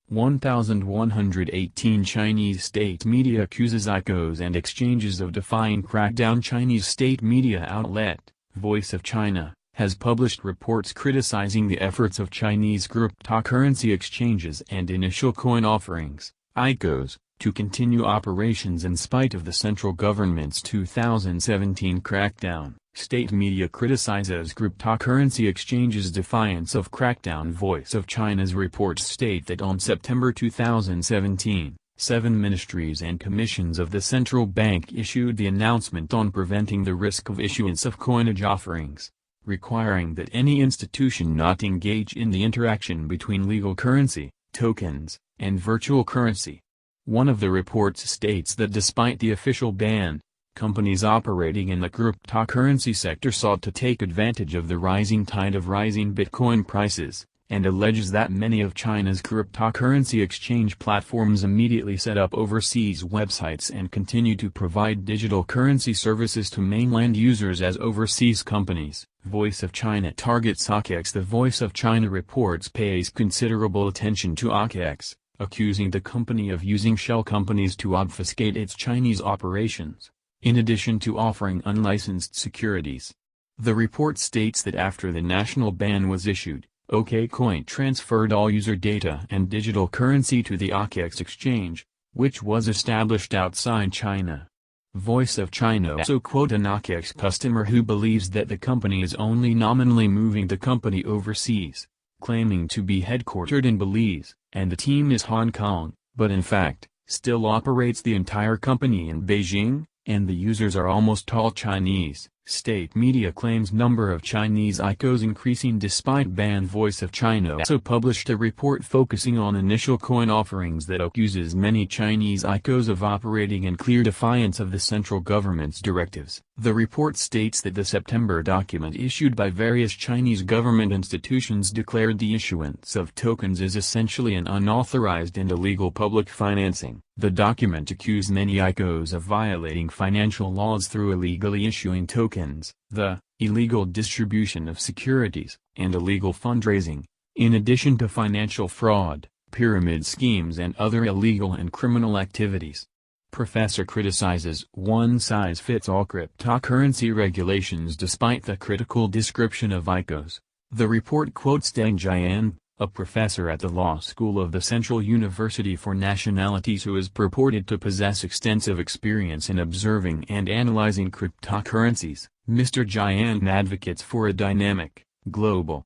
1118 Chinese state media accuses ICOs and exchanges of defying crackdown. Chinese state media outlet, Voice of China, has published reports criticizing the efforts of Chinese cryptocurrency exchanges and initial coin offerings, ICOs, to continue operations in spite of the central government's 2017 crackdown. State media criticizes cryptocurrency exchanges' defiance of crackdown. Voice of China's reports state that on September 2017, 7 ministries and commissions of the central bank issued the announcement on preventing the risk of issuance of coinage offerings, requiring that any institution not engage in the interaction between legal currency, tokens, and virtual currency. One of the reports states that despite the official ban, companies operating in the cryptocurrency sector sought to take advantage of the rising tide of rising Bitcoin prices, and alleges that many of China's cryptocurrency exchange platforms immediately set up overseas websites and continue to provide digital currency services to mainland users as overseas companies. Voice of China targets OKX. The Voice of China reports pays considerable attention to OKX, accusing the company of using shell companies to obfuscate its Chinese operations, in addition to offering unlicensed securities. The report states that after the national ban was issued, OKCoin transferred all user data and digital currency to the OKX exchange, which was established outside China. Voice of China also quote an OKX customer who believes that the company is only nominally moving the company overseas, claiming to be headquartered in Belize, and the team is Hong Kong, but in fact, still operates the entire company in Beijing, and the users are almost all Chinese. State media claims number of Chinese ICOs increasing despite ban. Voice of China also published a report focusing on initial coin offerings that accuses many Chinese ICOs of operating in clear defiance of the central government's directives. The report states that the September document issued by various Chinese government institutions declared the issuance of tokens is essentially an unauthorized and illegal public financing. The document accused many ICOs of violating financial laws through illegally issuing tokens, the illegal distribution of securities, and illegal fundraising, in addition to financial fraud, pyramid schemes and other illegal and criminal activities. Professor criticizes one-size-fits-all cryptocurrency regulations despite the critical description of ICOs. The report quotes Deng Jian, a professor at the Law School of the Central University for Nationalities who is purported to possess extensive experience in observing and analyzing cryptocurrencies. Mr. Jian advocates for a dynamic, global,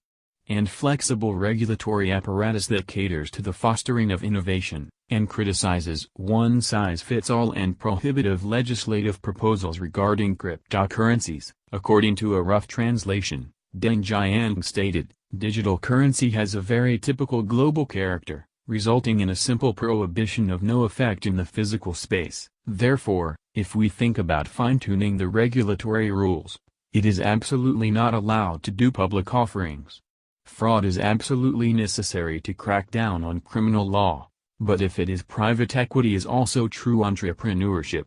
and flexible regulatory apparatus that caters to the fostering of innovation, and criticizes one-size-fits-all and prohibitive legislative proposals regarding cryptocurrencies. According to a rough translation, Deng Jian stated, "Digital currency has a very typical global character, resulting in a simple prohibition of no effect in the physical space. Therefore, if we think about fine-tuning the regulatory rules, it is absolutely not allowed to do public offerings. Fraud is absolutely necessary to crack down on criminal law, but if it is private equity is also true entrepreneurship.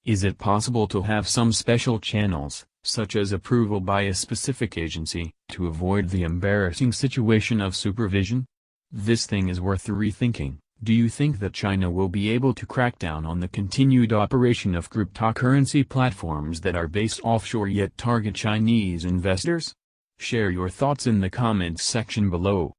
Is it possible to have some special channels, such as approval by a specific agency, to avoid the embarrassing situation of supervision? This thing is worth rethinking." Do you think that China will be able to crack down on the continued operation of cryptocurrency platforms that are based offshore yet target Chinese investors? Share your thoughts in the comments section below.